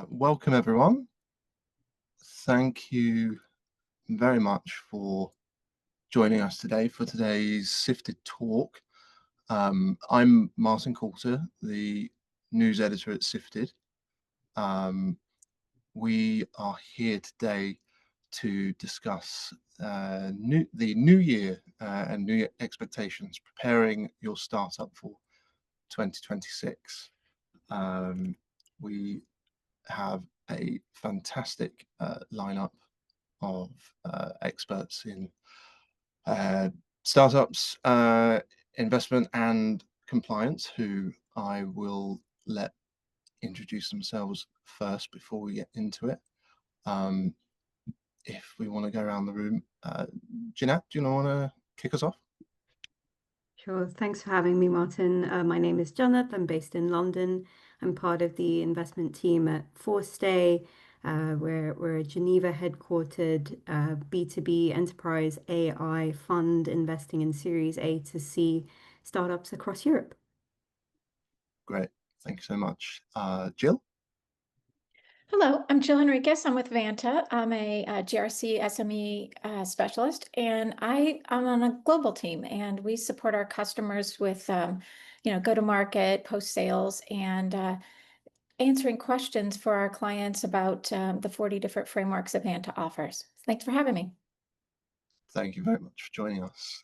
Welcome, everyone. Thank you very much for joining us today for today's Sifted Talk. I'm Martin Coulter, the news editor at Sifted. We are here today to discuss the new year and new year expectations, preparing your startup for 2026. We have a fantastic lineup of experts in startups, investment and compliance, who I will let introduce themselves first before we get into it. If we want to go around the room, Jannat, do you want to kick us off? Sure. Thanks for having me, Martin. My name is Jannat. I'm based in London. I'm part of the investment team at Forestay. We're a Geneva headquartered B2B enterprise AI fund investing in Series A to C startups across Europe. Great. Thank you so much. Jill? Hello, I'm Jill Henriques. I'm with Vanta. I'm a GRC SME specialist, and I'm on a global team, and we support our customers with, go-to-market, post-sales, and answering questions for our clients about the 40 different frameworks that Vanta offers. Thanks for having me. Thank you very much for joining us.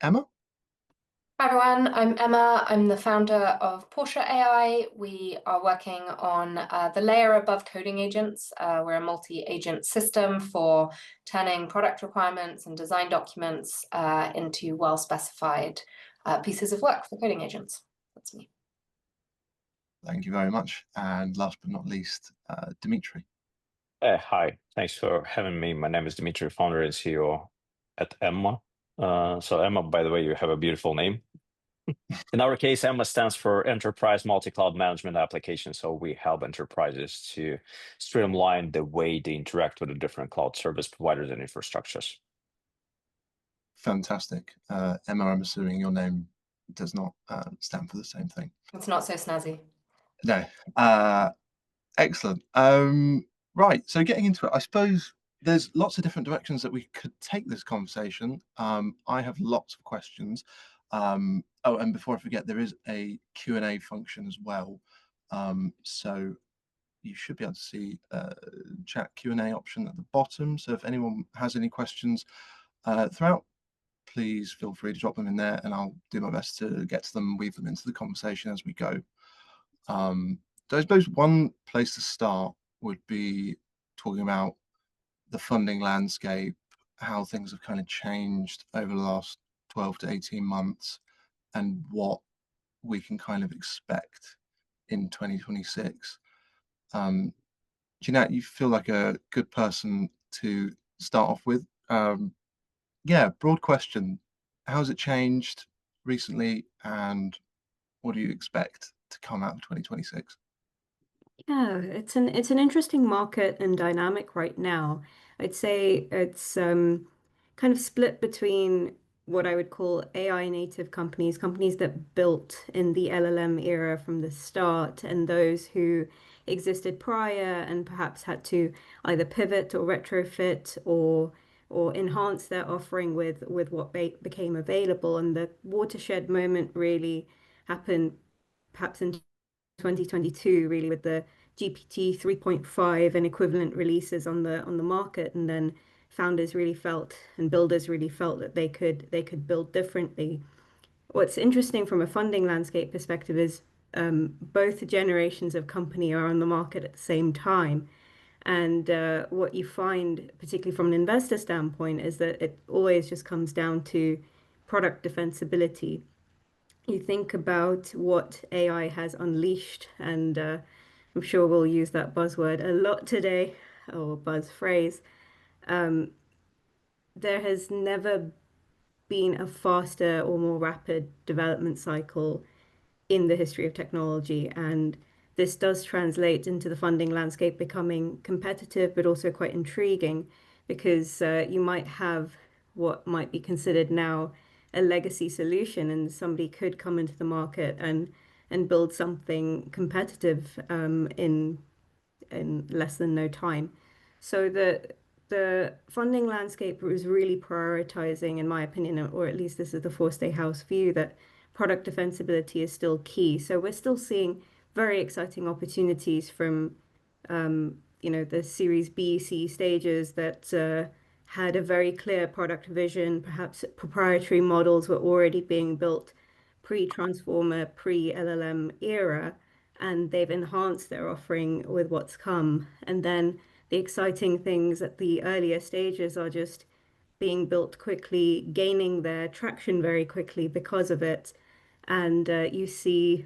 Emma? Hi everyone, I'm Emma. I'm the founder of PortiaAI. We are working on the layer above coding agents. We're a multi-agent system for turning product requirements and design documents into well-specified pieces of work for coding agents. That's me. Thank you very much. And last but not least, Dmitry. Hi, thanks for having me. My name is Dmitry, founder and CEO at Emma. So Emma, by the way, you have a beautiful name. In our case, Emma stands for Enterprise Multi-Cloud Management Application. So we help enterprises to streamline the way they interact with the different cloud service providers and infrastructures. Fantastic. Emma, I'm assuming your name does not stand for the same thing. It's not so snazzy. No. Excellent. Right, so getting into it, I suppose there's lots of different directions that we could take this conversation. I have lots of questions. Oh, and before I forget, there is a Q&A function as well. So you should be able to see a chat Q&A option at the bottom. So if anyone has any questions throughout, please feel free to drop them in there and I'll do my best to get to them and weave them into the conversation as we go. So I suppose one place to start would be talking about the funding landscape, how things have kind of changed over the last 12 to 18 months and what we can kind of expect in 2026. Jannat, you feel like a good person to start off with. Yeah, broad question. How's it changed recently and what do you expect to come out of 2026? Yeah, it's an interesting market and dynamic right now. I'd say it's kind of split between what I would call AI native companies, companies that built in the LLM era from the start, and those who existed prior and perhaps had to either pivot or retrofit or enhance their offering with what became available. And the watershed moment really happened perhaps in 2022, really, with the GPT 3.5 and equivalent releases on the market, and then founders really felt and builders really felt that they could build differently. What's interesting from a funding landscape perspective is both generations of company are on the market at the same time. And what you find, particularly from an investor standpoint, is that it always just comes down to product defensibility. You think about what AI has unleashed, and I'm sure we'll use that buzzword a lot today, or buzz phrase. There has never been a faster or more rapid development cycle in the history of technology, and this does translate into the funding landscape becoming competitive, but also quite intriguing, because you might have what might be considered now a legacy solution, and somebody could come into the market and build something competitive in in less than no time. So the funding landscape was really prioritizing, in my opinion, or at least this is the Forestay House view, that product defensibility is still key. So we're still seeing very exciting opportunities from the Series B, C stages that had a very clear product vision. Perhaps proprietary models were already being built pre-transformer, pre-LLM era, and they've enhanced their offering with what's come. And then the exciting things at the earlier stages are just being built quickly, gaining their traction very quickly because of it. And you see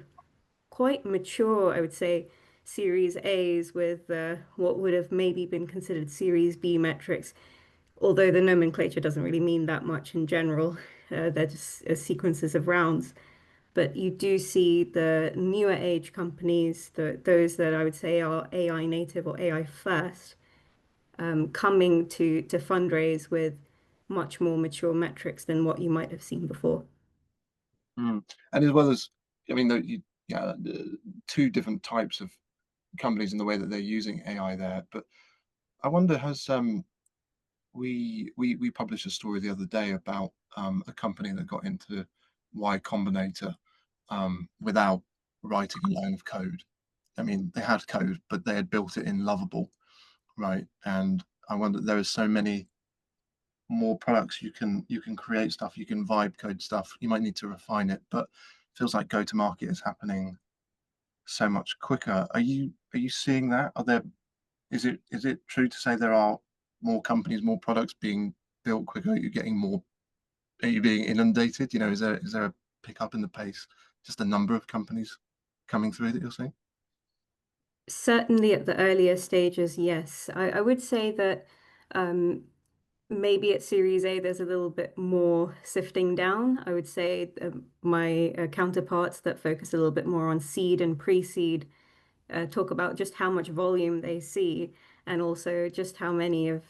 quite mature, I would say, Series A's with what would have maybe been considered Series B metrics, although the nomenclature doesn't really mean that much in general. They're just sequences of rounds. But you do see the newer age companies, those that I would say are AI native or AI first, coming to fundraise with much more mature metrics than what you might have seen before. And as well as, I mean, two different types of companies in the way that they're using AI there. But I wonder, has we published a story the other day about a company that got into Y Combinator without writing a line of code. I mean, they had code, but they had built it in Lovable, right? And I wonder, there are so many more products you can create stuff, you can vibe code stuff. You might need to refine it, but it feels like go to market is happening so much quicker. Are you seeing that? Is it true to say there are more companies, more products being built quicker? Are you being inundated? Is there a pickup in the pace, just the number of companies coming through that you're seeing? Certainly at the earlier stages, yes. I would say that maybe at Series A, there's a little bit more sifting down. I would say my counterparts that focus a little bit more on seed and pre-seed talk about just how much volume they see, and also just how many of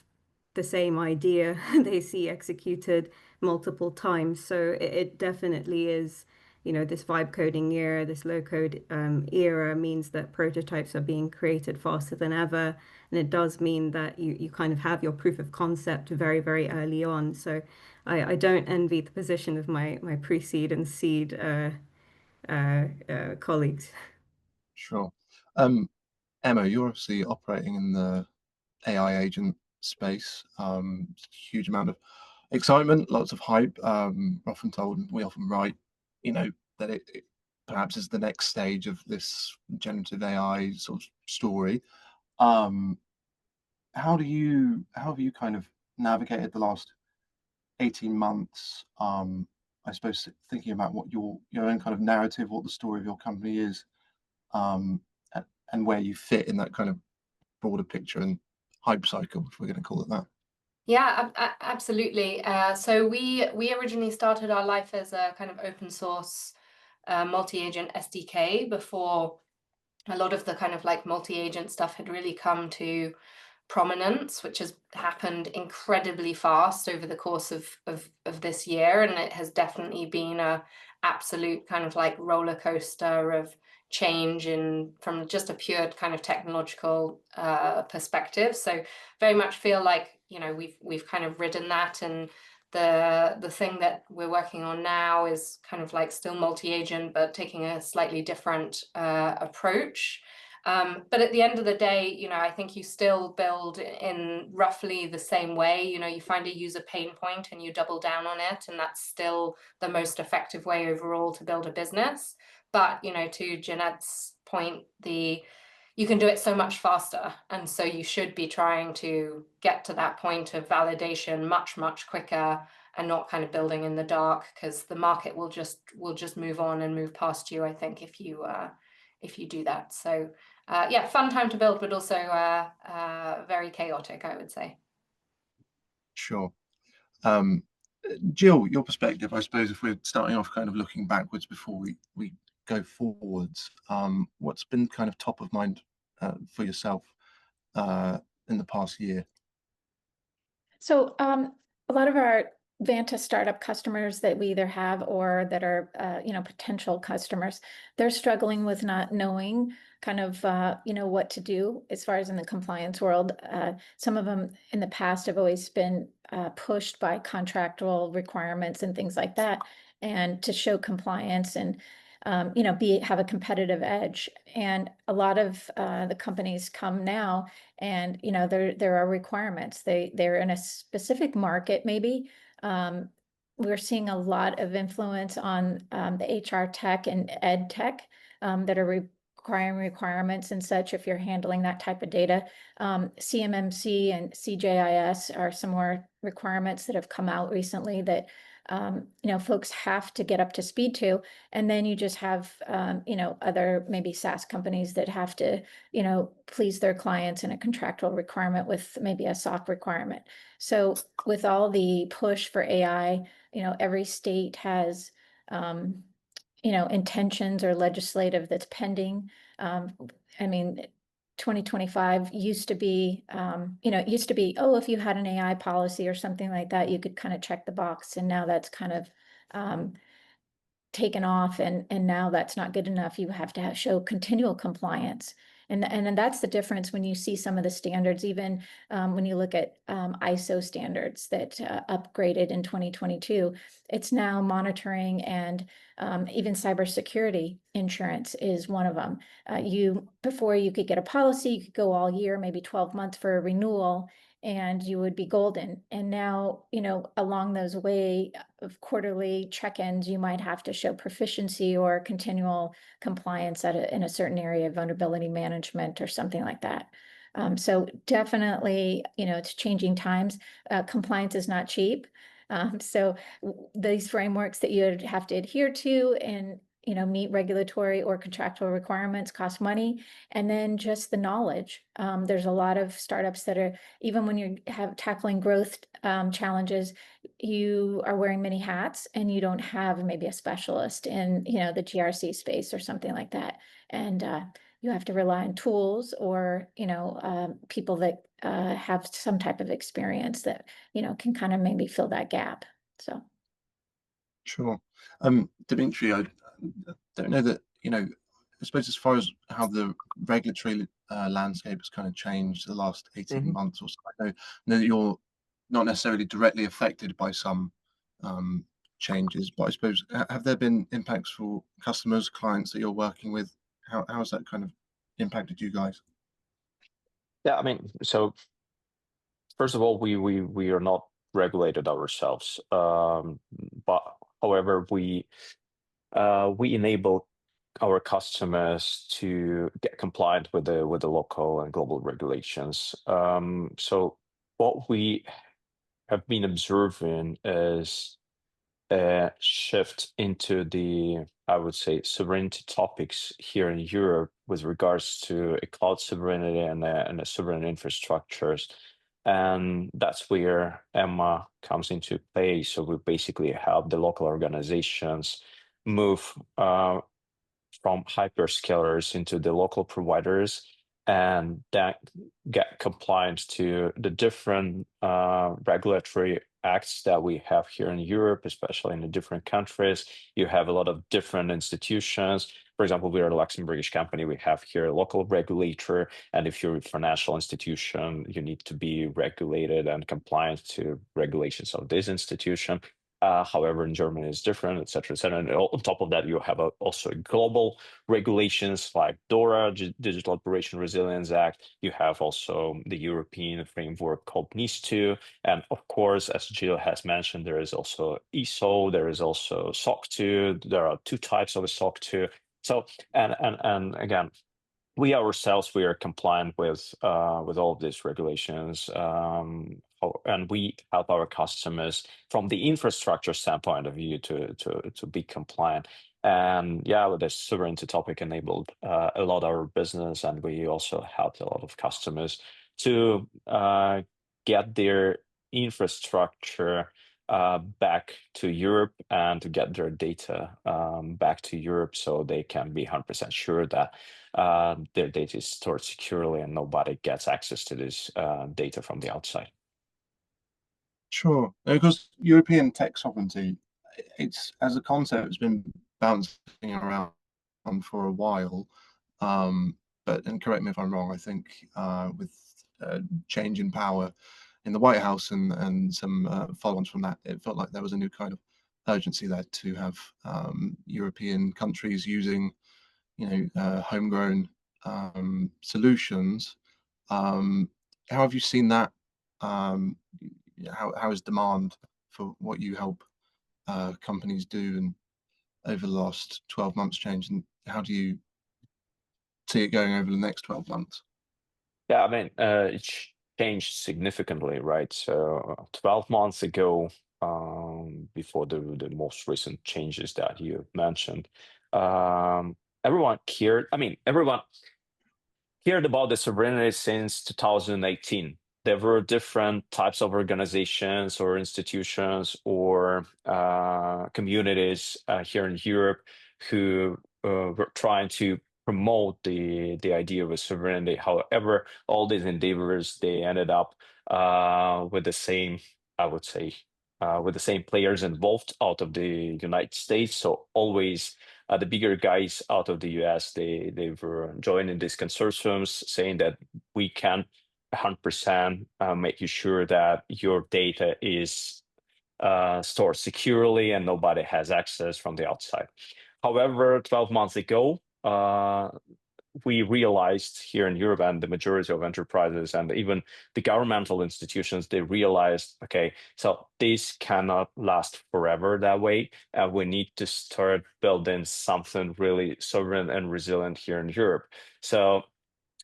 the same idea they see executed multiple times. So it definitely is, this vibe coding era, this low code era means that prototypes are being created faster than ever. And it does mean that you kind of have your proof of concept very, very early on. So I don't envy the position of my pre-seed and seed colleagues. Sure. Emma, you're obviously operating in the AI agent space. Huge amount of excitement, lots of hype. We often write, that it perhaps is the next stage of this generative AI sort of story. How have you kind of navigated the last 18 months? I suppose thinking about what your own kind of narrative, what the story of your company is, and where you fit in that kind of broader picture and hype cycle, if we're going to call it that. Yeah, absolutely. So we originally started our life as a kind of open source multi-agent SDK before a lot of the kind of like multi-agent stuff had really come to prominence, which has happened incredibly fast over the course of this year. And it has definitely been a absolute kind of like roller coaster of change from just a pure kind of technological perspective. So very much feel like, we've kind of ridden that, and the thing that we're working on now is kind of like still multi-agent, but taking a slightly different approach. But at the end of the day, I think you still build in roughly the same way. You find a user pain point and you double down on it, and that's still the most effective way overall to build a business. But, to Jannat's point, you can do it so much faster. And so you should be trying to get to that point of validation much, much quicker, and not kind of building in the dark, because the market will just move on and move past you, I think, if you do that. So yeah, fun time to build, but also very chaotic, I would say. Sure. Jill, your perspective, I suppose, if we're starting off kind of looking backwards before we go forwards, what's been kind of top of mind for yourself in the past year? So a lot of our Vanta startup customers that we either have or that are, potential customers, they're struggling with not knowing kind of, what to do as far as in the compliance world. Some of them in the past have always been pushed by contractual requirements and things like that, and to show compliance and have a competitive edge. And a lot of the companies come now, and there are requirements. They're in a specific market maybe. We're seeing a lot of influence on the HR tech and ed tech that are requiring requirements and such if you're handling that type of data. CMMC and CJIS are some more requirements that have come out recently that folks have to get up to speed to. And then you just have, other maybe SaaS companies that have to, please their clients in a contractual requirement with maybe a SOC requirement. So with all the push for AI, every state has, intentions or legislative that's pending. 2025 used to be, oh, if you had an AI policy or something like that, you could kind of check the box. And now that's kind of taken off, and now that's not good enough. You have to show continual compliance. And then that's the difference when you see some of the standards, even when you look at ISO standards that upgraded in 2022, it's now monitoring, and even cybersecurity insurance is one of them. Before you could get a policy, you could go all year, maybe 12 months for a renewal, and you would be golden. And now, along those way of quarterly check-ins, you might have to show proficiency or continual compliance in a certain area of vulnerability management or something like that. So definitely, it's changing times. Compliance is not cheap. So these frameworks that you have to adhere to and meet regulatory or contractual requirements cost money. And then just the knowledge. There's a lot of startups that are, even when you have tackling growth challenges, you are wearing many hats, and you don't have maybe a specialist in, the GRC space or something like that. And you have to rely on tools or, people that have some type of experience that, can kind of maybe fill that gap. So. Sure. Dmitry, I don't know that, I suppose as far as how the regulatory landscape has kind of changed the last 18 months or so, I know that you're not necessarily directly affected by some changes, but I suppose, have there been impacts for customers, clients that you're working with? How has that kind of impacted you guys? Yeah, so first of all, we are not regulated ourselves, but however, we enable our customers to get compliant with the local and global regulations. So what we have been observing is a shift into the, I would say, sovereignty topics here in Europe with regards to a cloud sovereignty and a sovereign infrastructures. And that's where Emma comes into play. So we basically help the local organizations move from hyperscalers into the local providers, and that get compliant to the different regulatory acts that we have here in Europe, especially in the different countries. You have a lot of different institutions. For example, we are a Luxembourgish company. We have here a local regulator, and if you're a financial institution, you need to be regulated and compliant to regulations of this institution. However, in Germany it's different, et cetera, et cetera. And on top of that, you have also global regulations like DORA, Digital Operation Resilience Act. You have also the European framework called NIS2. And of course, as Jill has mentioned, there is also ISO, there is also SOC 2. There are two types of a SOC 2. So, and again, we ourselves, we are compliant with all of these regulations, and we help our customers from the infrastructure standpoint of view to be compliant. And yeah, with this sovereignty topic enabled a lot of our business, and we also helped a lot of customers to get their infrastructure back to Europe and to get their data back to Europe, so they can be 100% sure that their data is stored securely and nobody gets access to this data from the outside. Sure. Because European tech sovereignty, it's as a concept, it's been bouncing around for a while. But, and correct me if I'm wrong, I think with change in power in the White House and some follow-ons from that, it felt like there was a new kind of urgency there to have European countries using, homegrown solutions. How have you seen that? How is demand for what you help companies do and over the last 12 months changed, and how do you see it going over the next 12 months? Yeah, I mean, it's changed significantly, right? So 12 months ago, before the most recent changes that you mentioned, everyone cared. I mean, everyone cared about the sovereignty since 2018. There were different types of organizations or institutions or communities here in Europe who were trying to promote the idea of a sovereignty. However, all these endeavors, they ended up with the same, I would say, with the same players involved out of the United States. So always the bigger guys out of the US, they were joining these consortiums, saying that we can 100% make you sure that your data is stored securely and nobody has access from the outside. However, 12 months ago, we realized here in Europe, and the majority of enterprises and even the governmental institutions, they realized, okay, so this cannot last forever that way. We need to start building something really sovereign and resilient here in Europe. So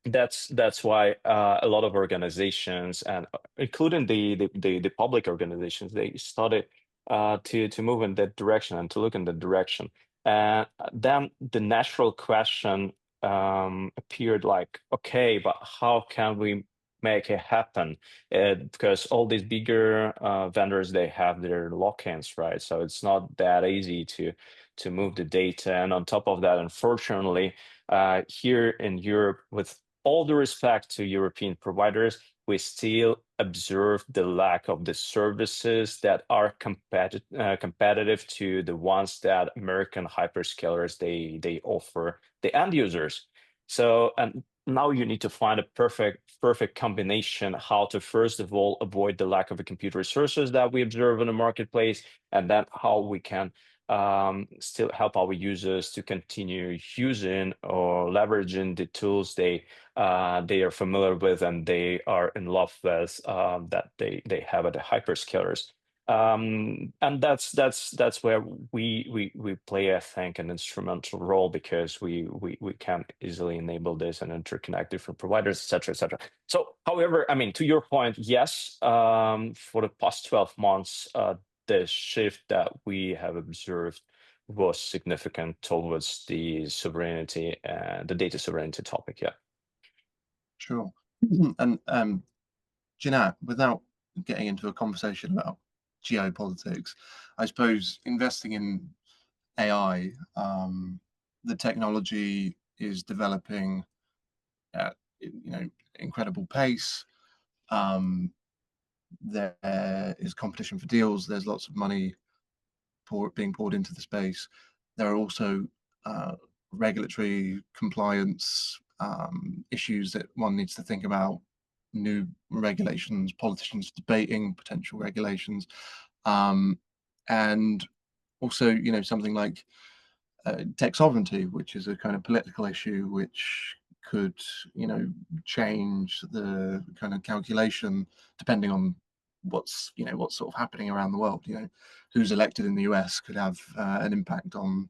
that's why a lot of organizations, and including the public organizations, they started to move in that direction and to look in that direction. And then the natural question appeared like, okay, but how can we make it happen? Because all these bigger vendors, they have their lock-ins, right? So it's not that easy to move the data. And on top of that, unfortunately, here in Europe, with all the respect to European providers, we still observe the lack of the services that are competitive to the ones that American hyperscalers they offer the end users. So, and now you need to find a perfect combination how to first of all avoid the lack of the compute resources that we observe in the marketplace, and then how we can still help our users to continue using or leveraging the tools they are familiar with and they are in love with that they have at the hyperscalers. And that's where we play, I think, an instrumental role, because we can easily enable this and interconnect different providers, et cetera, et cetera. So, however, I mean, to your point, yes, for the past 12 months, the shift that we have observed was significant towards the sovereignty and the data sovereignty topic. Yeah. Sure. And Jannat, without getting into a conversation about geopolitics, I suppose investing in AI, the technology is developing at incredible pace. There is competition for deals. There's lots of money being poured into the space. There are also regulatory compliance issues that one needs to think about, new regulations, politicians debating potential regulations, and also, something like tech sovereignty, which is a kind of political issue, which could, change the kind of calculation depending on what's sort of happening around the world. Who's elected in the US could have an impact on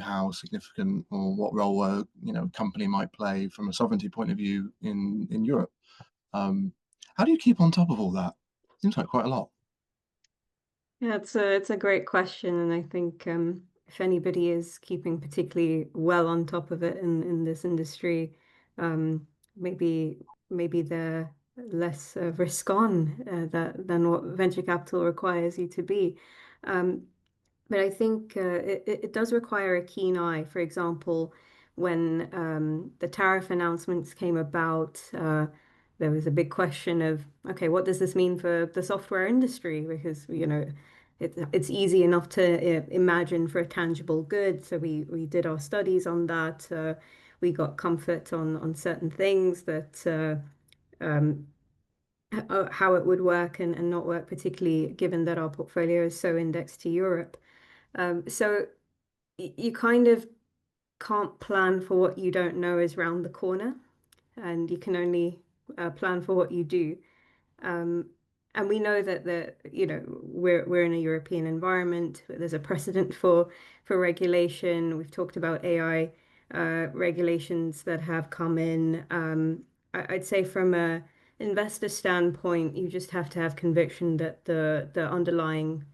how significant or what role a company might play from a sovereignty point of view in Europe. How do you keep on top of all that? Seems like quite a lot. Yeah, it's a great question, and I think if anybody is keeping particularly well on top of it in this industry, maybe they're less risk on than what venture capital requires you to be. But I think it does require a keen eye. For example, when the tariff announcements came about, there was a big question of, okay, what does this mean for the software industry? Because, it's easy enough to imagine for a tangible good. So we did our studies on that. We got comfort on certain things that how it would work and not work, particularly given that our portfolio is so indexed to Europe. So you kind of can't plan for what you don't know is round the corner, and you can only plan for what you do. And we know that we're in a European environment. There's a precedent for regulation. We've talked about AI regulations that have come in. I'd say from a investor standpoint, you just have to have conviction that the underlying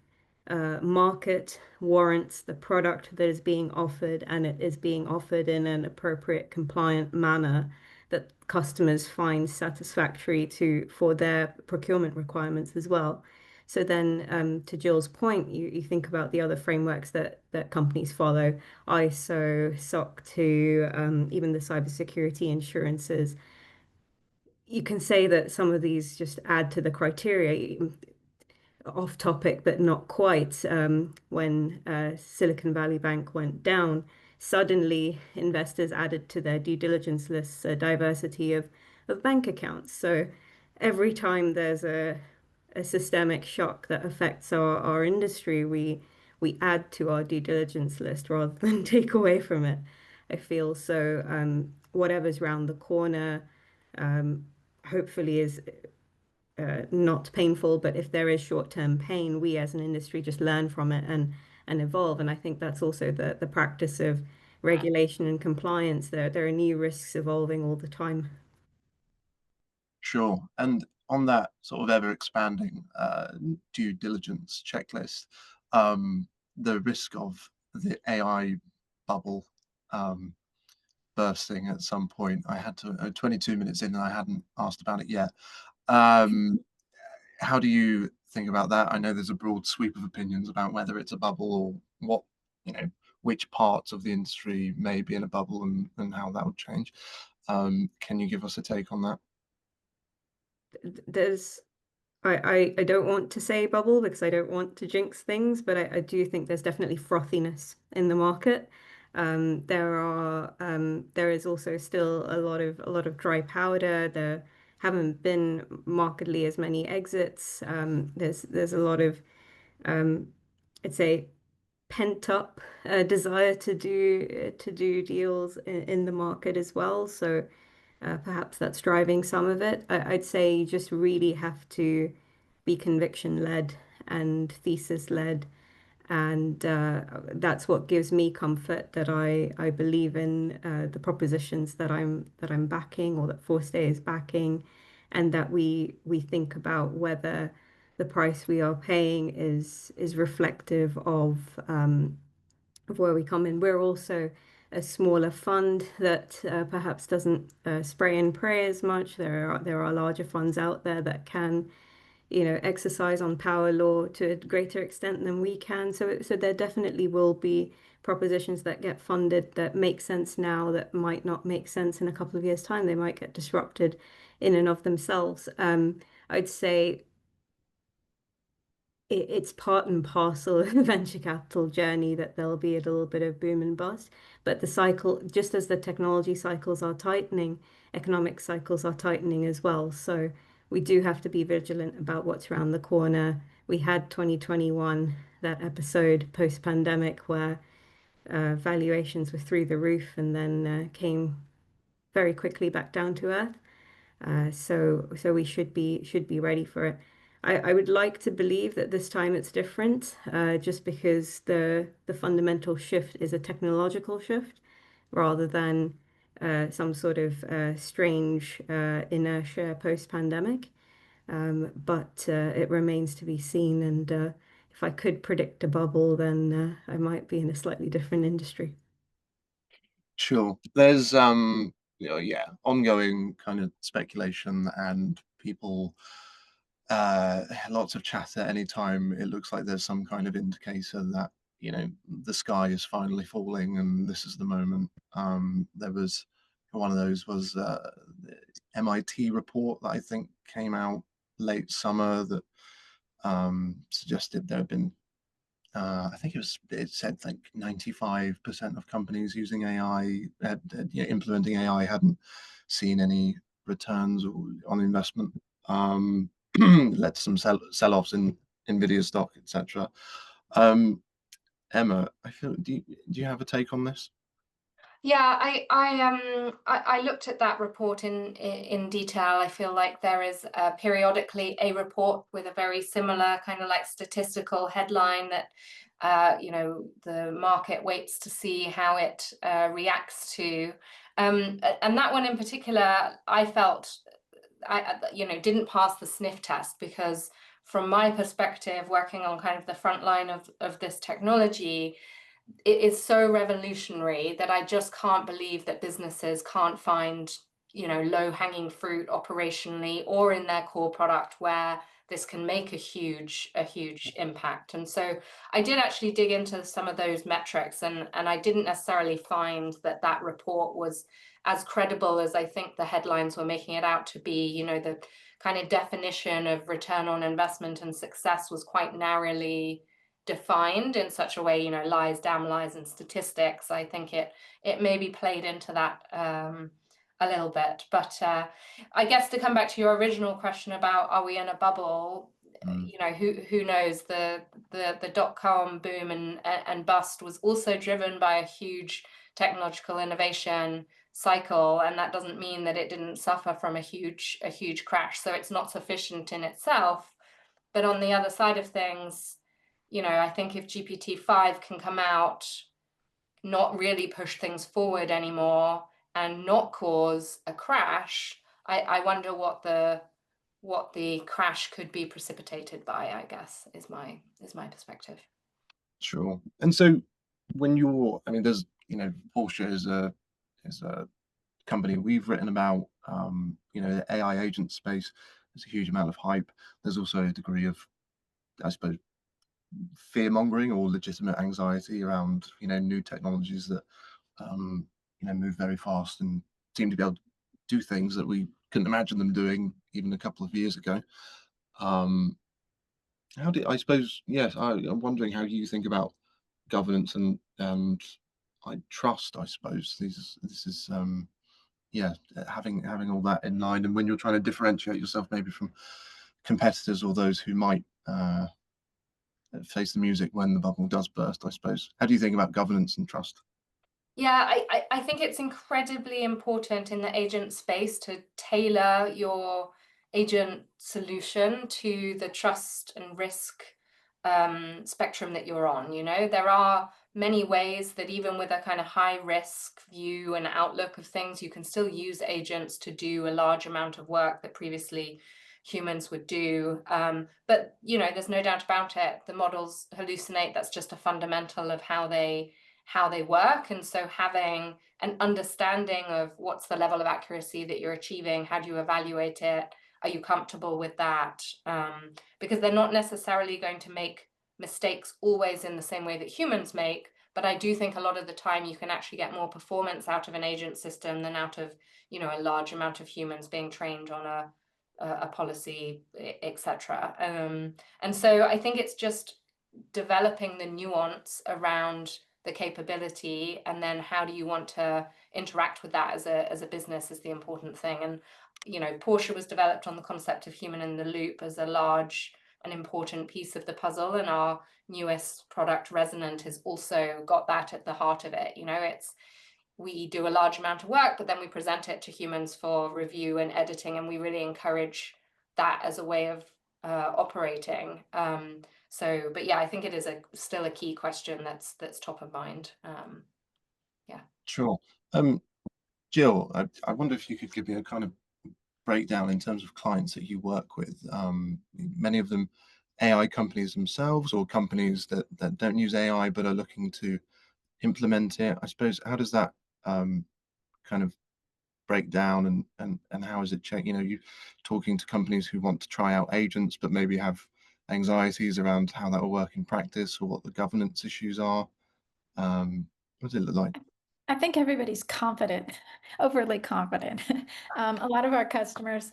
market warrants the product that is being offered, and it is being offered in an appropriate, compliant manner that customers find satisfactory for their procurement requirements as well. So then, to Jill's point, you think about the other frameworks that companies follow, ISO, SOC 2, even the cybersecurity insurances. You can say that some of these just add to the criteria. Off topic, but not quite. When Silicon Valley Bank went down, suddenly investors added to their due diligence lists a diversity of bank accounts. So every time there's a systemic shock that affects our industry, we add to our due diligence list rather than take away from it, I feel. So whatever's round the corner, hopefully is not painful, but if there is short-term pain, we as an industry just learn from it and evolve. And I think that's also the practice of regulation and compliance. There are new risks evolving all the time. Sure. And on that sort of ever expanding due diligence checklist, the risk of the AI bubble bursting at some point. I had to 22 minutes in and I hadn't asked about it yet. How do you think about that? I know there's a broad sweep of opinions about whether it's a bubble or what, which parts of the industry may be in a bubble and how that would change. Can you give us a take on that? I don't want to say bubble because I don't want to jinx things, but I do think there's definitely frothiness in the market. There is also still a lot of dry powder. There haven't been markedly as many exits. There's a lot of I'd say pent up desire to do deals in the market as well. So perhaps that's driving some of it. I'd say you just really have to be conviction led and thesis led. And that's what gives me comfort that I believe in the propositions that I'm backing, or that Forestay is backing, and that we think about whether the price we are paying is reflective of where we come in. We're also a smaller fund that perhaps doesn't spray and pray as much. There are larger funds out there that can exercise on power law to a greater extent than we can. So there definitely will be propositions that get funded that make sense now that might not make sense in a couple of years' time. They might get disrupted in and of themselves. I'd say it's part and parcel of the venture capital journey that there'll be a little bit of boom and bust. But the cycle, just as the technology cycles are tightening, economic cycles are tightening as well. So we do have to be vigilant about what's around the corner. We had 2021, that episode post-pandemic where valuations were through the roof and then came very quickly back down to earth. So we should be ready for it. I would like to believe that this time it's different, just because the fundamental shift is a technological shift rather than some sort of strange inertia post-pandemic. But it remains to be seen. And if I could predict a bubble, then I might be in a slightly different industry. Sure. There's ongoing kind of speculation and people lots of chatter anytime it looks like there's some kind of indicator that the sky is finally falling and this is the moment. There was one of those was the MIT report that I think came out late summer that suggested there had been, I think it said like 95% of companies using AI, implementing AI, hadn't seen any returns on investment. Led to some sell-offs in Nvidia stock, etc. Emma, I feel, do you have a take on this? Yeah, I looked at that report in detail. I feel like there is periodically a report with a very similar kind of like statistical headline that the market waits to see how it reacts to. And that one in particular, I felt didn't pass the sniff test, because from my perspective, working on kind of the front line of this technology, it is so revolutionary that I just can't believe that businesses can't find, low-hanging fruit operationally or in their core product where this can make a huge impact. And so I did actually dig into some of those metrics, and I didn't necessarily find that report was as credible as I think the headlines were making it out to be. The kind of definition of return on investment and success was quite narrowly defined in such a way, lies, damn lies, and statistics. I think it maybe played into that a little bit. But I guess to come back to your original question about, are we in a bubble? Who knows? The dot-com boom and bust was also driven by a huge technological innovation cycle, and that doesn't mean that it didn't suffer from a huge crash. So it's not sufficient in itself. But on the other side of things, I think if GPT-5 can come out, not really push things forward anymore and not cause a crash, I wonder what the crash could be precipitated by, I guess, is my perspective. Sure. And so when there's, Porsche is a company we've written about, the AI agent space. There's a huge amount of hype. There's also a degree of, I suppose, fear-mongering or legitimate anxiety around, new technologies that, move very fast and seem to be able to do things that we couldn't imagine them doing even a couple of years ago. I'm wondering how you think about governance and trust. I suppose this is having all that in mind, and when you're trying to differentiate yourself maybe from competitors or those who might face the music when the bubble does burst, I suppose. How do you think about governance and trust? Yeah, I think it's incredibly important in the agent space to tailor your agent solution to the trust and risk spectrum that you're on. There are many ways that even with a kind of high risk view and outlook of things, you can still use agents to do a large amount of work that previously humans would do. But there's no doubt about it, the models hallucinate. That's just a fundamental of how they work. And so having an understanding of what's the level of accuracy that you're achieving, how do you evaluate it, are you comfortable with that? Because they're not necessarily going to make mistakes always in the same way that humans make, but I do think a lot of the time you can actually get more performance out of an agent system than out of a large amount of humans being trained on a policy, etc. And so I think it's just developing the nuance around the capability, and then how do you want to interact with that as a business is the important thing. And Porsche was developed on the concept of human in the loop as a large and important piece of the puzzle, and our newest product, Resonant, has also got that at the heart of it. We do a large amount of work, but then we present it to humans for review and editing, and we really encourage that as a way of operating. But yeah, I think it is still a key question that's top of mind. Sure. Jill, I wonder if you could give me a kind of breakdown in terms of clients that you work with. Many of them AI companies themselves, or companies that don't use AI but are looking to implement it. I suppose, how does that kind of break down, and how is it checked? You talking to companies who want to try out agents but maybe have anxieties around how that will work in practice or what the governance issues are. What does it look like? I think everybody's confident, overly confident. A lot of our customers,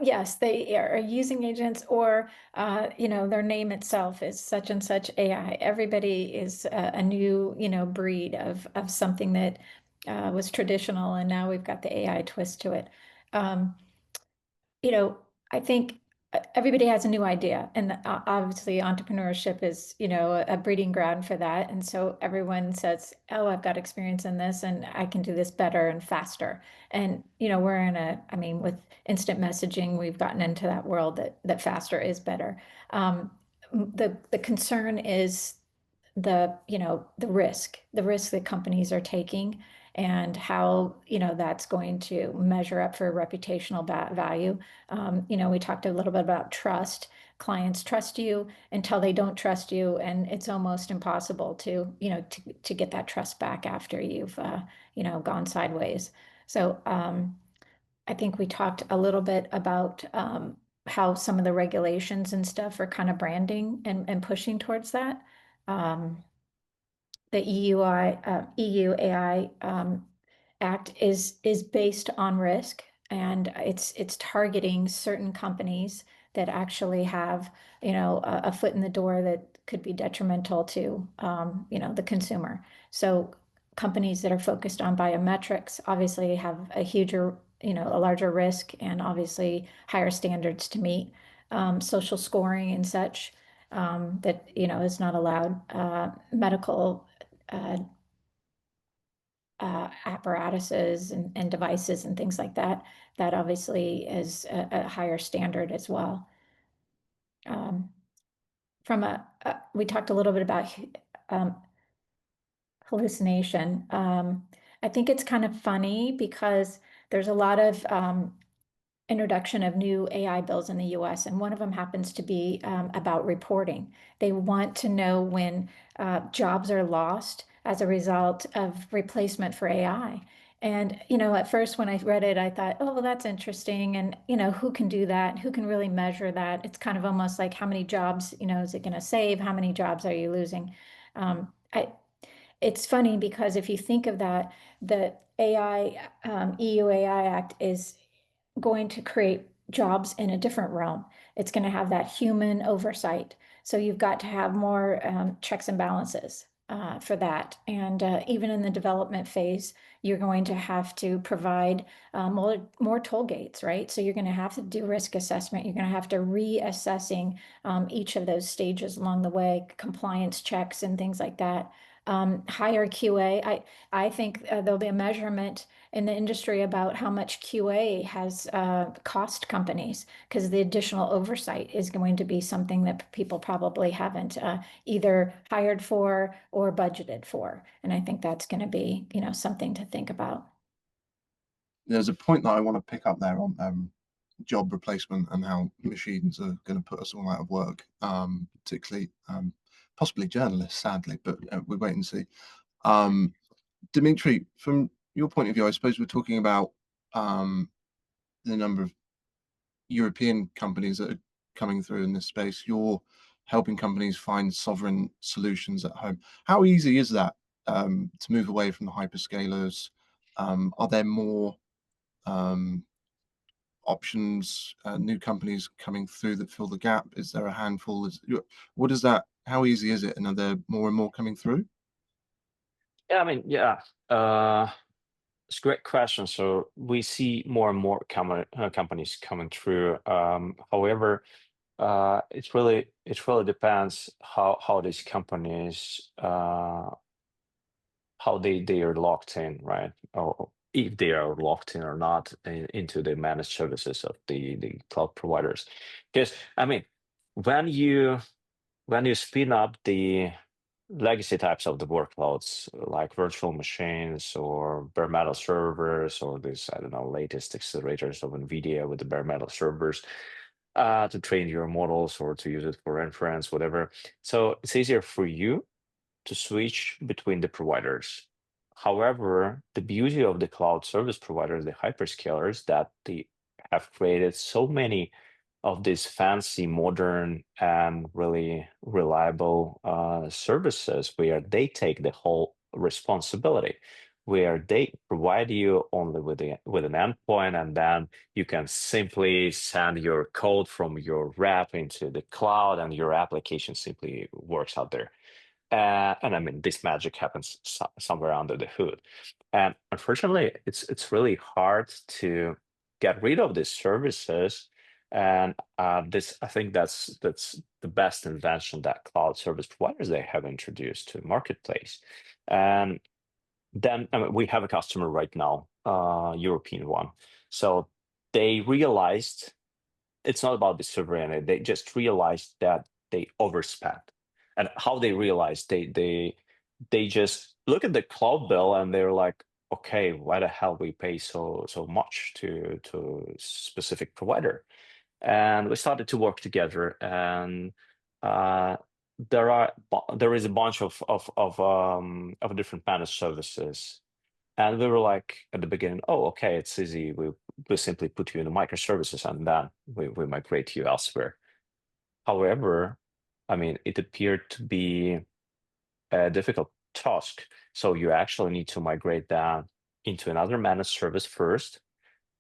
yes, they are using agents, or their name itself is such and such AI. Everybody is a new breed of something that was traditional, and now we've got the AI twist to it. Um, I think everybody has a new idea, and obviously entrepreneurship is, a breeding ground for that. And so everyone says, "Oh, I've got experience in this, and I can do this better and faster." And with instant messaging, we've gotten into that world that faster is better. The concern is the risk that companies are taking, and how that's going to measure up for reputational value. We talked a little bit about trust. Clients trust you until they don't trust you, and it's almost impossible to get that trust back after you've gone sideways. So I think we talked a little bit about how some of the regulations and stuff are kind of branding and pushing towards that. The EU AI Act is based on risk, and it's targeting certain companies that actually have a foot in the door that could be detrimental to the consumer. So companies that are focused on biometrics obviously have a larger risk, and obviously higher standards to meet, social scoring and such, that is not allowed, medical apparatuses and devices and things like that. That obviously is a higher standard as well. We talked a little bit about hallucination. I think it's kind of funny because there's a lot of introduction of new AI bills in the US, and one of them happens to be about reporting. They want to know when jobs are lost as a result of replacement for AI. And, at first when I read it, I thought, oh, well, that's interesting. And, who can do that? Who can really measure that? It's kind of almost like, how many jobs, is it going to save? How many jobs are you losing? It's funny because if you think of that, the EU AI Act is going to create jobs in a different realm. It's going to have that human oversight. So you've got to have more checks and balances for that. And even in the development phase, you're going to have to provide more toll gates, right? So you're going to have to do risk assessment. You're going to have to reassessing each of those stages along the way, compliance checks and things like that. Higher QA. I think there'll be a measurement in the industry about how much QA has cost companies, because the additional oversight is going to be something that people probably haven't either hired for or budgeted for. And I think that's going to be, something to think about. There's a point that I want to pick up there on job replacement and how machines are going to put us all out of work, particularly possibly journalists, sadly, but we wait and see. Dmitry, from your point of view, I suppose we're talking about the number of European companies that are coming through in this space. You're helping companies find sovereign solutions at home. How easy is that to move away from the hyperscalers? Are there more options, new companies coming through that fill the gap? Is there a handful? What is that? How easy is it? And are there more and more coming through? Yeah, it's a great question. So we see more and more companies coming through. However, it really depends how these companies how they are locked in, right? Or if they are locked in or not into the managed services of the cloud providers. Because when you spin up the legacy types of the workloads, like virtual machines or bare metal servers, or this, I don't know, latest accelerators of NVIDIA with the bare metal servers, to train your models or to use it for inference, whatever. So it's easier for you to switch between the providers. However, the beauty of the cloud service providers, the hyperscalers, that they have created so many of these fancy, modern, and really reliable services where they take the whole responsibility. where they provide you only with an endpoint, and then you can simply send your code from your rep into the cloud, and your application simply works out there. And I mean, this magic happens somewhere under the hood. And unfortunately, it's really hard to get rid of these services. And I think that's the best invention that cloud service providers they have introduced to marketplace. And then I mean, we have a customer right now, European one. So they realized it's not about the sovereignty. They just realized that they overspent. And how they realized, they just look at the cloud bill and they're like, okay, why the hell we pay so much to specific provider? And we started to work together, and uh, there is a bunch of different managed services. And we were like at the beginning, oh, okay, it's easy. We simply put you in the microservices, and then we migrate you elsewhere. However, I mean, it appeared to be a difficult task. So you actually need to migrate that into another managed service first.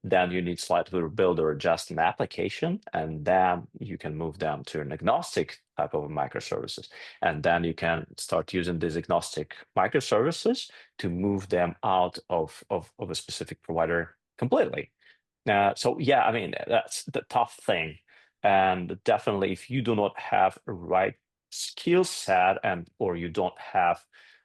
Then you need slightly rebuild or adjust an application, and then you can move them to an agnostic type of microservices. And then you can start using these agnostic microservices to move them out of a specific provider completely. So yeah, I mean, that's the tough thing. And definitely, if you do not have a right skill set, and or you don't have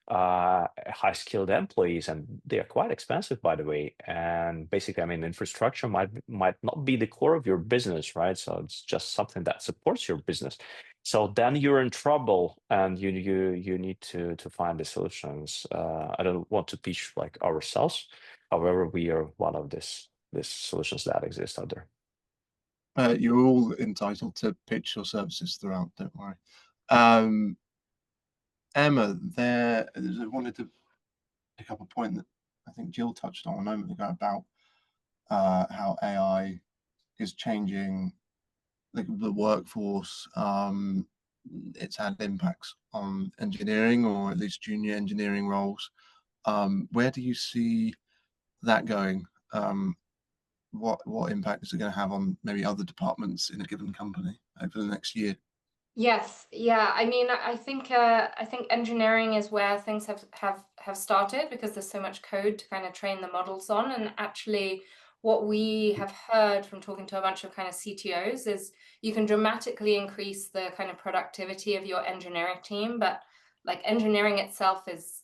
high skilled employees, and they are quite expensive, by the way. And basically, I mean, infrastructure might not be the core of your business, right? So it's just something that supports your business. So then you're in trouble, and you need to find the solutions. I don't want to pitch like ourselves. However, we are one of these solutions that exist out there. You're all entitled to pitch your services throughout, don't worry. Emma, I wanted to pick up a point that I think Jill touched on a moment ago about how AI is changing the workforce. It's had impacts on engineering, or at least junior engineering roles. Where do you see that going? What impact is it going to have on maybe other departments in a given company over the next year? Yes, yeah. I mean, I think engineering is where things have started, because there's so much code to kind of train the models on. And actually, what we have heard from talking to a bunch of kind of CTOs is you can dramatically increase the kind of productivity of your engineering team, but like engineering itself is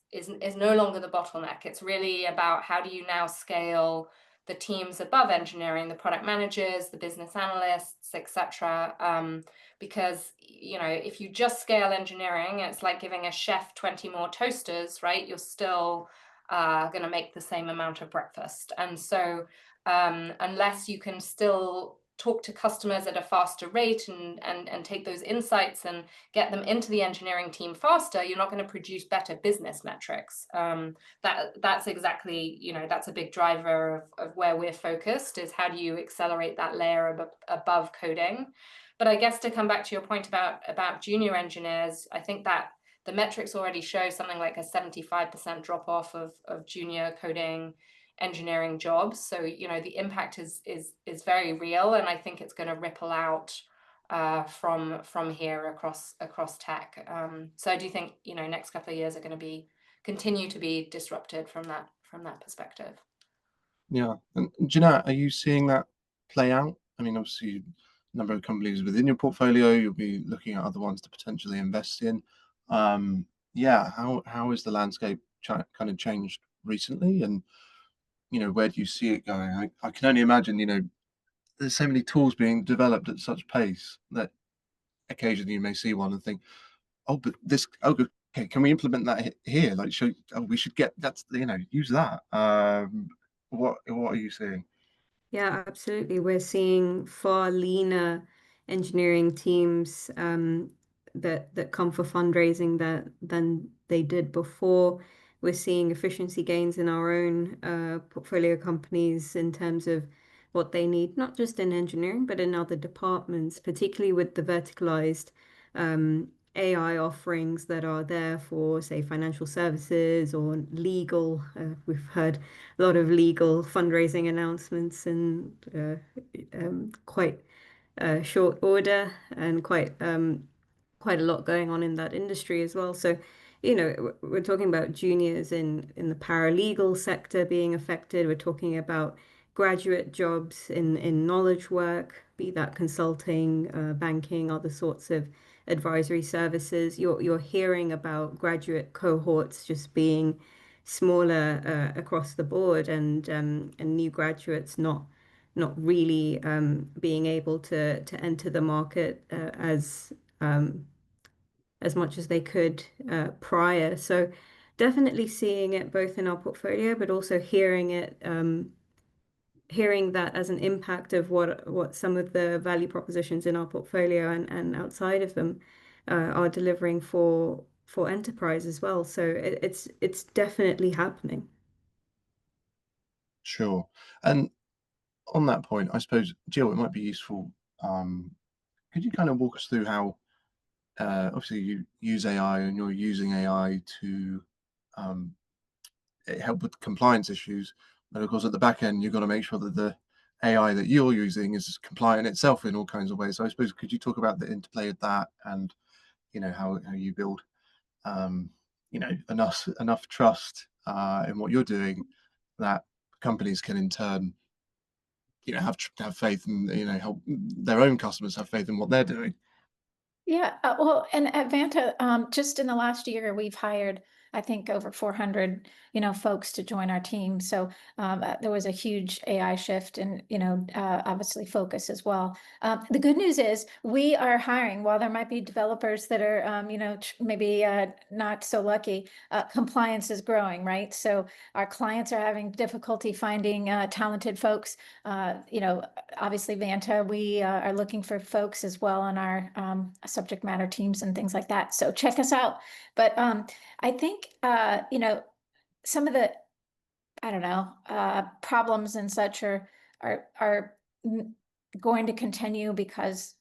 no longer the bottleneck. It's really about how do you now scale the teams above engineering, the product managers, the business analysts, etc. Because, you know, if you just scale engineering, it's like giving a chef 20 more toasters, right? You're still going to make the same amount of breakfast. And so unless you can still talk to customers at a faster rate and take those insights and get them into the engineering team faster, you're not going to produce better business metrics. That's exactly, you know, that's a big driver of where we're focused, is how do you accelerate that layer above coding. But I guess to come back to your point about junior engineers, I think that the metrics already show something like a 75% drop off of junior coding engineering jobs. So, you know, the impact is very real, and I think it's going to ripple out from here across tech. So I do think, you know, next couple of years are going to continue to be disrupted from that perspective. Yeah, and Jannat, are you seeing that play out? I mean, obviously, a number of companies within your portfolio, you'll be looking at other ones to potentially invest in. Yeah, how is the landscape kind of changed recently, and you know, where do you see it going? I can only imagine, you know, there's so many tools being developed at such pace that occasionally you may see one and think, oh, but this, oh, okay, can we implement that here? Like, we should get that's, you know, use that. What are you seeing? Yeah, absolutely. We're seeing far leaner engineering teams that come for fundraising than they did before. We're seeing efficiency gains in our own portfolio companies in terms of what they need, not just in engineering, but in other departments, particularly with the verticalized AI offerings that are there for, say, financial services or legal. We've heard a lot of legal fundraising announcements in quite short order, and quite a lot going on in that industry as well. So, we're talking about juniors in the paralegal sector being affected. We're talking about graduate jobs in knowledge work, be that consulting, banking, other sorts of advisory services. You're hearing about graduate cohorts just being smaller across the board, and new graduates not really being able to enter the market as much as they could prior. So definitely seeing it both in our portfolio, but also hearing that as an impact of what some of the value propositions in our portfolio and outside of them are delivering for enterprise as well. So it's definitely happening. Sure. And on that point, I suppose, Jill, it might be useful. Could you kind of walk us through how, obviously, you use AI and you're using AI to help with compliance issues, but of course, at the back end, you've got to make sure that the AI that you're using is compliant itself in all kinds of ways. So I suppose, could you talk about the interplay of that, and how you build enough trust in what you're doing that companies can in turn have faith, and help their own customers have faith in what they're doing. Yeah, well, and at Vanta, just in the last year, we've hired, I think, over 400, folks to join our team. So there was a huge AI shift, and obviously focus as well. The good news is we are hiring. While there might be developers that are, maybe not so lucky, compliance is growing, right? So our clients are having difficulty finding talented folks. Obviously Vanta, we are looking for folks as well on our subject matter teams and things like that. So check us out. But I think, some of the, I don't know, problems and such are going to continue because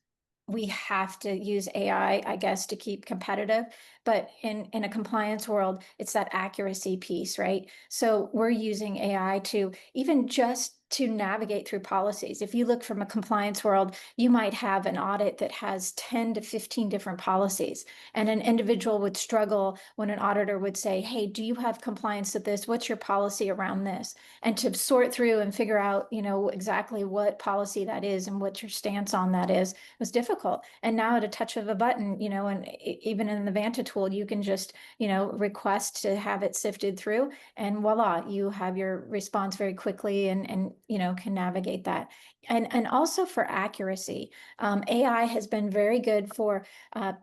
we have to use AI, I guess, to keep competitive. But in a compliance world, it's that accuracy piece, right? So we're using AI to even just to navigate through policies. If you look from a compliance world, you might have an audit that has 10 to 15 different policies. And an individual would struggle when an auditor would say, hey, do you have compliance with this? What's your policy around this? And to sort through and figure out, exactly what policy that is and what your stance on that is was difficult. And now at a touch of a button, and even in the Vanta tool, you can just, request to have it sifted through, and voila, you have your response very quickly and can navigate that. And also for accuracy, AI has been very good for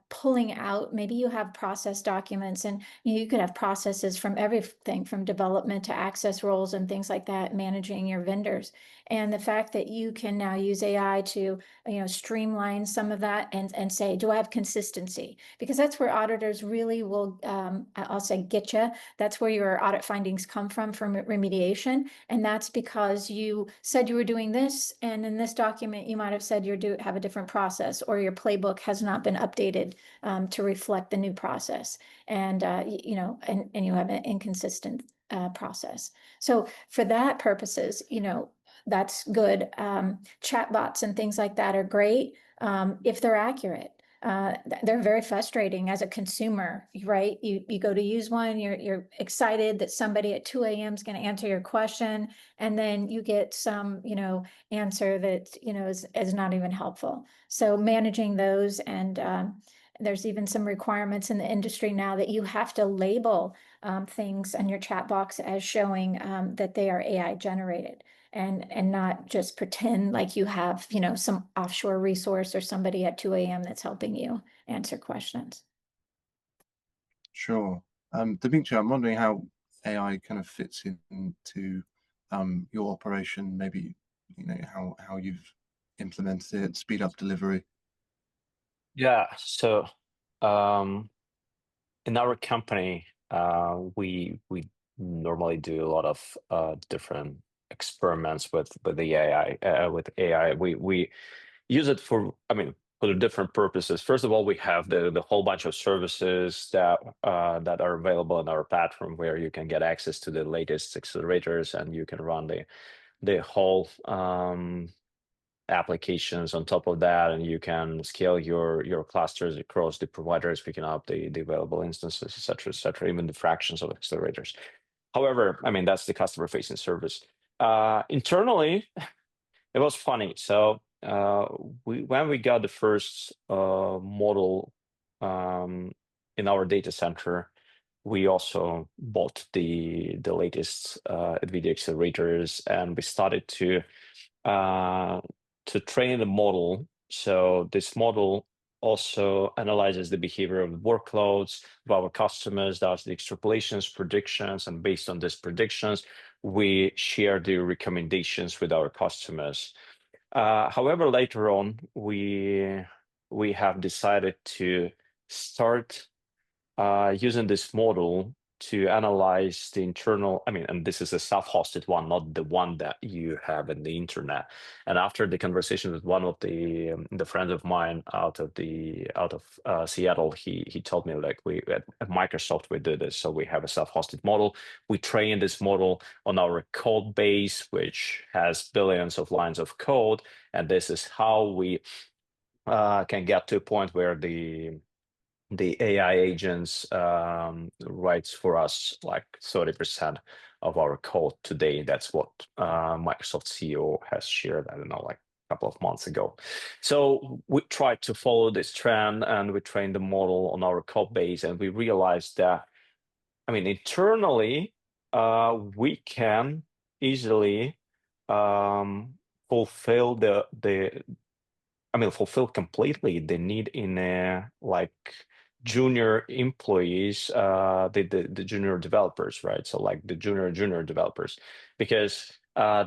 pulling out, maybe you have process documents, and you could have processes from everything from development to access roles and things like that, managing your vendors. And the fact that you can now use AI to, streamline some of that and say, do I have consistency? Because that's where auditors really will, I'll say, get you. That's where your audit findings come from remediation. And that's because you said you were doing this, and in this document, you might have said have a different process, or your playbook has not been updated to reflect the new process. And, and you have an inconsistent process. So for that purposes, that's good. Chatbots and things like that are great if they're accurate. They're very frustrating as a consumer, right? You go to use one, you're excited that somebody at 2 a.m. is going to answer your question, and then you get some, answer that, is not even helpful. So managing those, and there's even some requirements in the industry now that you have to label things on your chat box as showing that they are AI generated. And not just pretend like you have, some offshore resource or somebody at 2 a.m. that's helping you answer questions. Sure. Dmitry, I'm wondering how AI kind of fits into your operation, maybe, how you've implemented it, speed up delivery. Yeah. So in our company, we normally do a lot of different experiments with the AI. With AI, we use it for, for the different purposes. First of all, we have the whole bunch of services that are available on our platform, where you can get access to the latest accelerators, and you can run the whole applications on top of that, and you can scale your clusters across the providers, picking up the available instances, et cetera, even the fractions of accelerators. However, I mean, that's the customer facing service. Internally, it was funny. So when we got the first model in our data center, we also bought the latest NVIDIA accelerators, and we started to train the model. So this model also analyzes the behavior of workloads of our customers, does the extrapolations, predictions, and based on these predictions, we share the recommendations with our customers. However, later on, we have decided to start using this model to analyze the internal, I mean, and this is a self-hosted one, not the one that you have in the internet. And after the conversation with one of the friends of mine out of Seattle, he told me, like, we at Microsoft we did this. So we have a self-hosted model. We train this model on our code base, which has billions of lines of code, and this is how we can get to a point where the AI agents writes for us like 30% of our code today. That's what Microsoft CEO has shared, I don't know, like a couple of months ago. So we tried to follow this trend, and we trained the model on our code base, and we realized that, I mean, internally, we can easily fulfill fulfill completely the need in like junior employees, the junior developers, right? So like the junior developers, because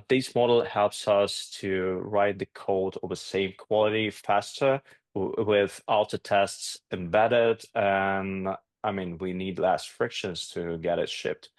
this model helps us to write the code of the same quality faster with auto tests embedded, and I mean, we need less frictions to get it shipped.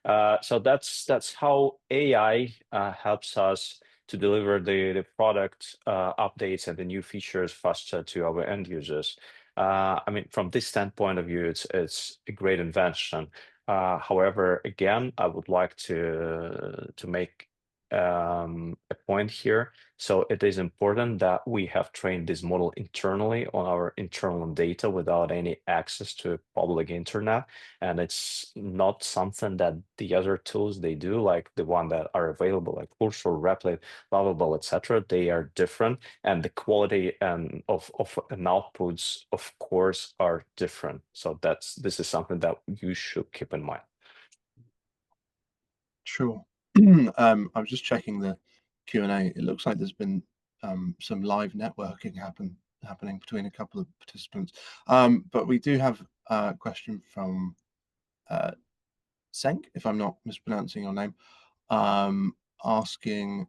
So that's how AI helps us to deliver the product updates and the new features faster to our end users. I mean, from this standpoint of view, it's a great invention. However, again, I would like to make a point here. So it is important that we have trained this model internally on our internal data without any access to public internet. And it's not something that the other tools they do, like the one that are available, like Coulter, Replit, Lovable, etc. They are different, and the quality and of an outputs, of course, are different. So this is something that you should keep in mind. Sure. I was just checking the Q&A. It looks like there's been some live networking happening between a couple of participants. But we do have a question from Senk, if I'm not mispronouncing your name, asking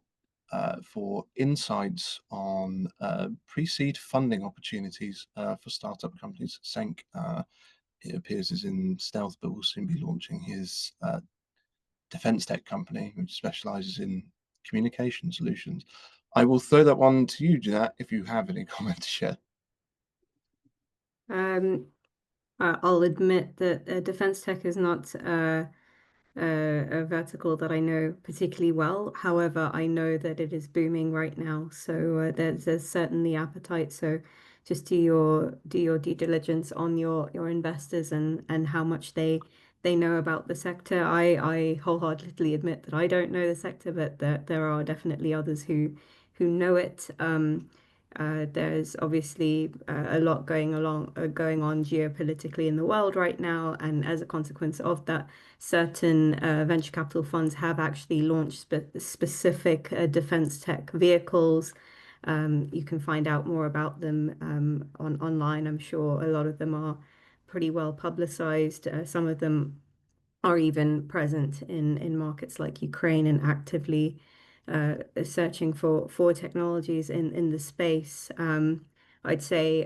for insights on pre-seed funding opportunities for startup companies. Senk, it appears, is in stealth, but will soon be launching his defense tech company, which specializes in communication solutions. I will throw that one to you, Jannat, if you have any comment to share. I'll admit that defense tech is not a vertical that I know particularly well. However, I know that it is booming right now, so there's certainly appetite. So just do your due diligence on your investors and how much they know about the sector. I wholeheartedly admit that I don't know the sector, but there are definitely others who know it. There's obviously a lot going on geopolitically in the world right now, and as a consequence of that, certain venture capital funds have actually launched specific defense tech vehicles. You can find out more about them online. I'm sure a lot of them are pretty well publicized. Some of them are even present in markets like Ukraine and actively searching for technologies in the space. I'd say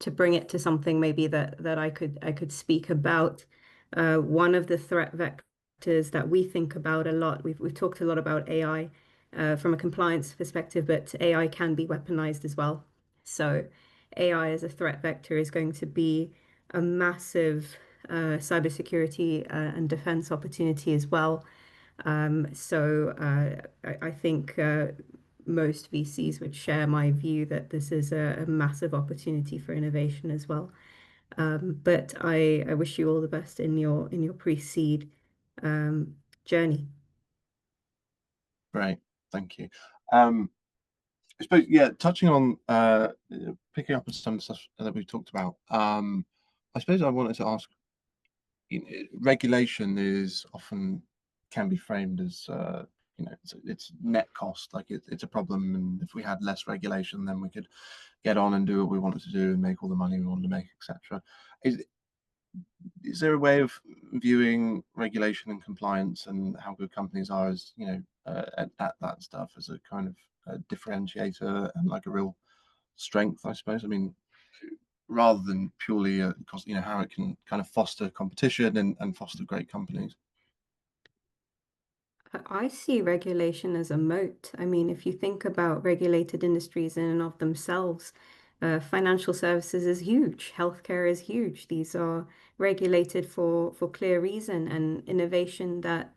to bring it to something maybe that I could speak about. One of the threat vectors that we think about a lot, we've talked a lot about AI from a compliance perspective, but AI can be weaponized as well. So AI as a threat vector is going to be a massive cybersecurity and defense opportunity as well. I think most VCs would share my view that this is a massive opportunity for innovation as well. But I wish you all the best in your pre-seed journey. Great, thank you. I suppose, yeah, touching on picking up on some stuff that we've talked about. I suppose I wanted to ask, regulation is often can be framed as it's net cost, like it's a problem, and if we had less regulation, then we could get on and do what we wanted to do and make all the money we wanted to make, etc. Is there a way of viewing regulation and compliance and how good companies are as at that stuff as a kind of a differentiator and like a real strength, I suppose? I mean, rather than purely how it can kind of foster competition and foster great companies. I see regulation as a moat. I mean, if you think about regulated industries in and of themselves, financial services is huge, healthcare is huge. These are regulated for clear reason, and innovation that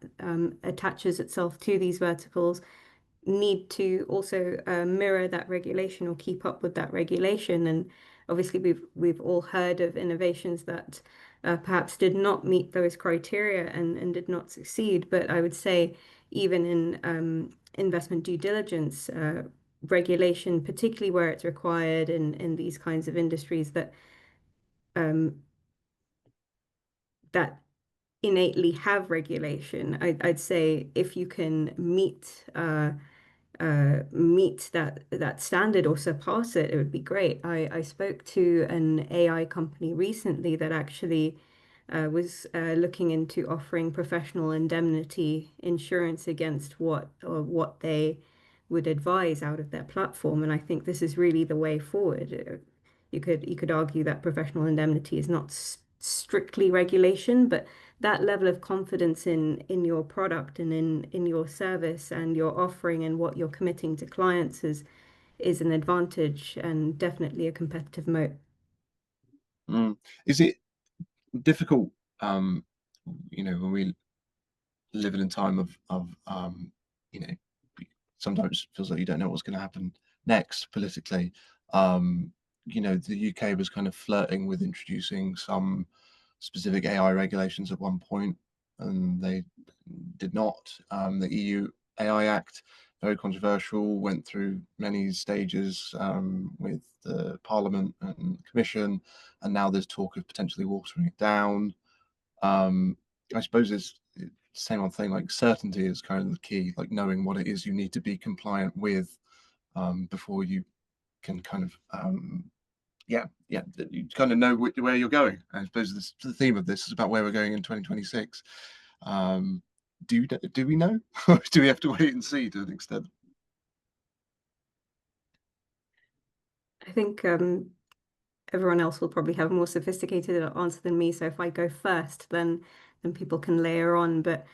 attaches itself to these verticals need to also mirror that regulation or keep up with that regulation. And obviously, we've all heard of innovations that perhaps did not meet those criteria and did not succeed. But I would say even in investment due diligence, regulation, particularly where it's required in these kinds of industries that that innately have regulation, I'd say if you can meet that standard or surpass it, it would be great. I spoke to an AI company recently that actually was looking into offering professional indemnity insurance against what they would advise out of their platform, and I think this is really the way forward. You could argue that professional indemnity is not strictly regulation, but that level of confidence in your product and in your service and your offering and what you're committing to clients is an advantage and definitely a competitive moat. Is it difficult, when we live in a time of sometimes it feels like you don't know what's going to happen next politically. The UK was kind of flirting with introducing some specific AI regulations at one point, and they did not. The EU AI Act, very controversial, went through many stages with the Parliament and Commission, and now there's talk of potentially watering it down. I suppose it's the same old thing, like certainty is kind of the key, like knowing what it is you need to be compliant with before you can kind of you kind of know where you're going. I suppose the theme of this is about where we're going in 2026. Do we know? Or do we have to wait and see to an extent? I think everyone else will probably have a more sophisticated answer than me. So if I go first, then people can layer on. But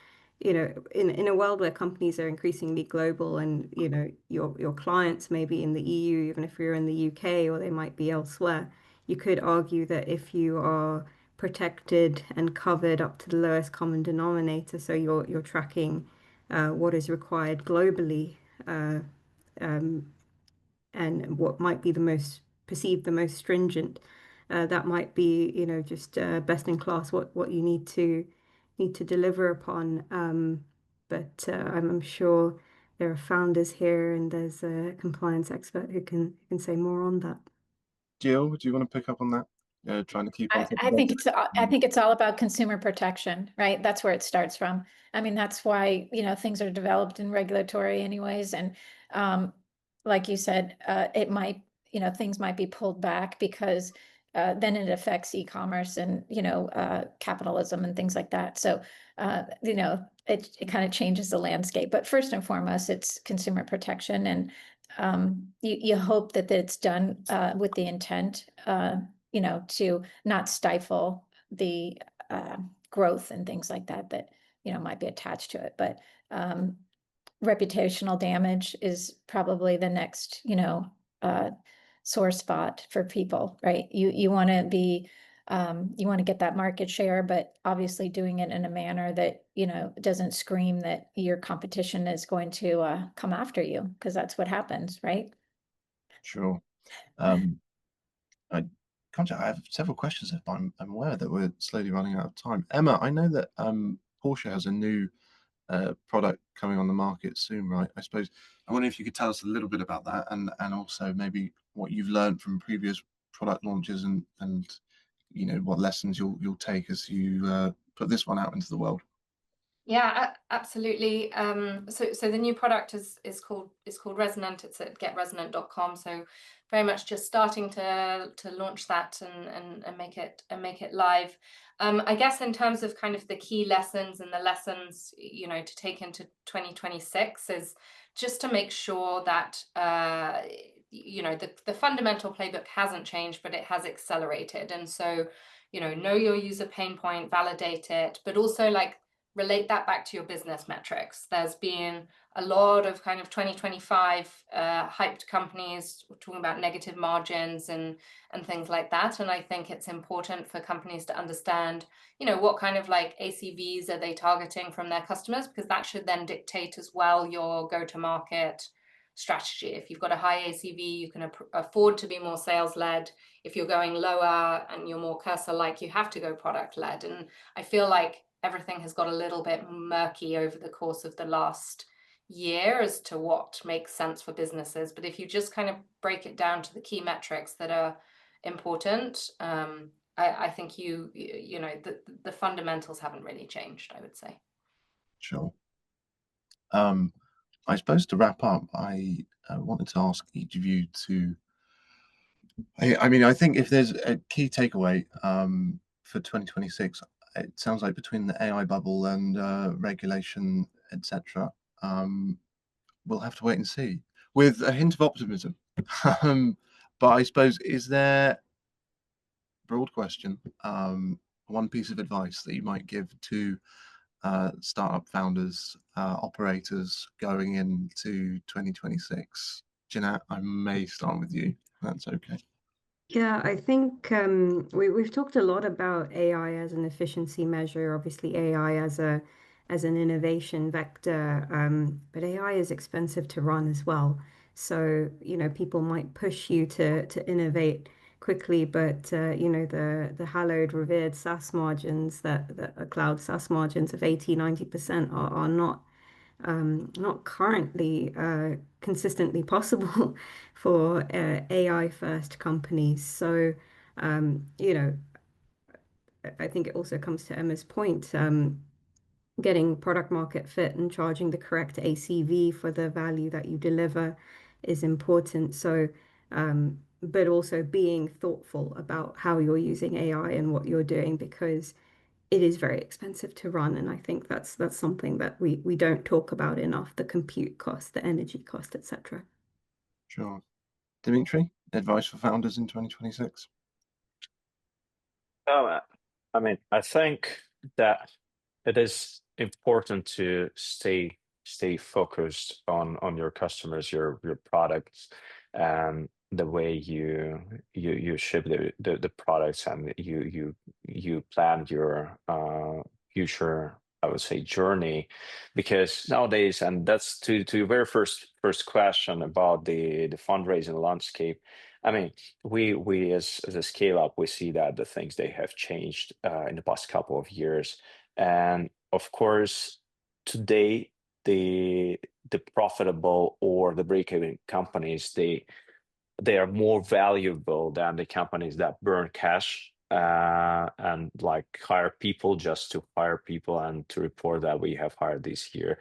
in a world where companies are increasingly global, and your clients may be in the EU, even if you're in the UK, or they might be elsewhere, you could argue that if you are protected and covered up to the lowest common denominator, so you're tracking what is required globally, and what might be perceived the most stringent, that might be just best in class what you need to deliver upon. But I'm sure there are founders here, and there's a compliance expert who can say more on that. Jill, do you want to pick up on that? Trying to keep on top I of think it's all about consumer protection, right? That's where it starts from. I mean, that's why things are developed in regulatory anyways, and like you said, it might things might be pulled back because then it affects e-commerce and capitalism and things like that. So it kind of changes the landscape. But first and foremost, it's consumer protection, and you hope that it's done with the intent to not stifle the growth and things like that might be attached to it. But reputational damage is probably the next, sore spot for people, right? You want to be, you want to get that market share, but obviously doing it in a manner that, doesn't scream that your competition is going to come after you, because that's what happens, right? Sure. I have several questions, if I'm aware that we're slowly running out of time. Emma, I know that Porsche has a new product coming on the market soon, right? I suppose I wonder if you could tell us a little bit about that, and also maybe what you've learned from previous product launches, and what lessons you'll take as you put this one out into the world. Yeah, absolutely. So the new product is called Resonant. It's at getresonant.com. So very much just starting to launch that and make it live. I guess in terms of kind of the key lessons and the lessons to take into 2026 is just to make sure that the fundamental playbook hasn't changed, but it has accelerated. And so know your user pain point, validate it, but also relate that back to your business metrics. There's been a lot of kind of 2025 hyped companies talking about negative margins and things like that. And I think it's important for companies to understand, what kind of ACVs are they targeting from their customers, because that should then dictate as well your go-to-market strategy. If you've got a high ACV, you can afford to be more sales-led. If you're going lower and you're more cursor-like, you have to go product-led. And I feel like everything has got a little bit murky over the course of the last year as to what makes sense for businesses. But if you just kind of break it down to the key metrics that are important, I think the fundamentals haven't really changed, I would say. Sure. I suppose to wrap up, I wanted to ask each of you to. I think if there's a key takeaway for 2026, it sounds like between the AI bubble and regulation, etc., we'll have to wait and see, with a hint of optimism. But I suppose, is there, broad question, one piece of advice that you might give to startup founders, operators going into 2026? Jannat, I may start with you, if that's okay. Yeah, I think we've talked a lot about AI as an efficiency measure, obviously AI as an innovation vector, but AI is expensive to run as well. So, people might push you to innovate quickly, but the hallowed, revered SaaS margins, that cloud SaaS margins of 80-90% are not currently consistently possible for AI first companies. So, I think it also comes to Emma's point, getting product market fit and charging the correct ACV for the value that you deliver is important. So, but also being thoughtful about how you're using AI and what you're doing, because it is very expensive to run. And I think that's something that we don't talk about enough, the compute cost, the energy cost, etc. Sure. Dmitry, advice for founders in 2026? I think that it is important to stay focused on your customers, your products, and the way you ship the products, and you plan your future, I would say, journey. Because nowadays, and that's to your very first question about the fundraising landscape. We as a scale up, we see that the things they have changed in the past couple of years, and of course, today the profitable or the break-even companies, they are more valuable than the companies that burn cash and hire people just to hire people and to report that we have hired this year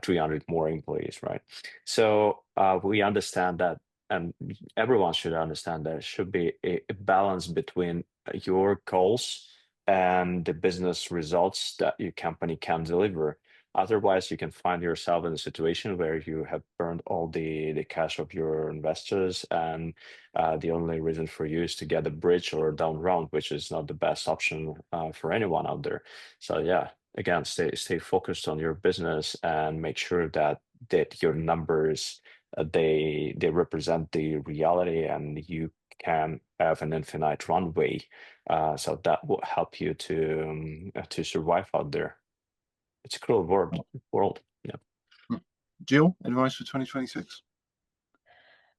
300 more employees, right? So we understand that, and everyone should understand there should be a balance between your goals and the business results that your company can deliver. Otherwise, you can find yourself in a situation where you have burned all the cash of your investors, and the only reason for you is to get a bridge or a down round, which is not the best option for anyone out there. So yeah, again, stay focused on your business and make sure that that your numbers they represent the reality, and you can have an infinite runway. So that will help you to survive out there. It's a cruel world. Yeah. Jill, advice for 2026?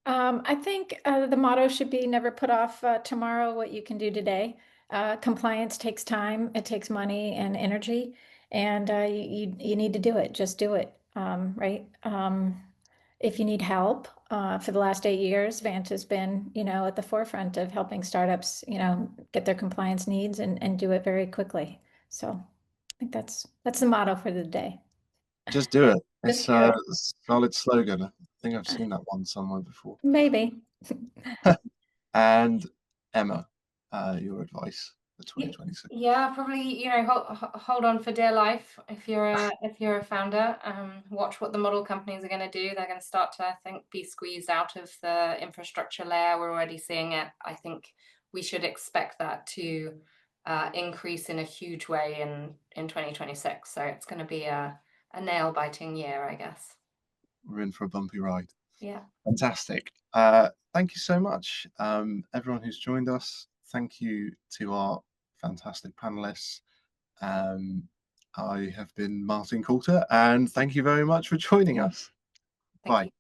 I think the motto should be never put off tomorrow what you can do today. Compliance takes time, it takes money and energy, and you need to do it. Just do it, right? If you need help, for the last 8 years, Vanta's been, at the forefront of helping startups, get their compliance needs and do it very quickly. So I think that's the motto for the day. Just do it. It's Just do a it. solid slogan. I think I've seen that one somewhere before. Maybe. And Emma, your advice for 2026? Yeah, probably, hold on for dear life if you're a founder. Watch what the model companies are going to do. They're going to start to, I think, be squeezed out of the infrastructure layer. We're already seeing it. I think we should expect that to increase in a huge way in 2026. So it's going to be a nail-biting year, I guess. We're in for a bumpy ride. Yeah. Fantastic. Thank you so much, everyone who's joined us. Thank you to our fantastic panelists. I have been Martin Coulter, and thank you very much for joining us. Thank Bye. you.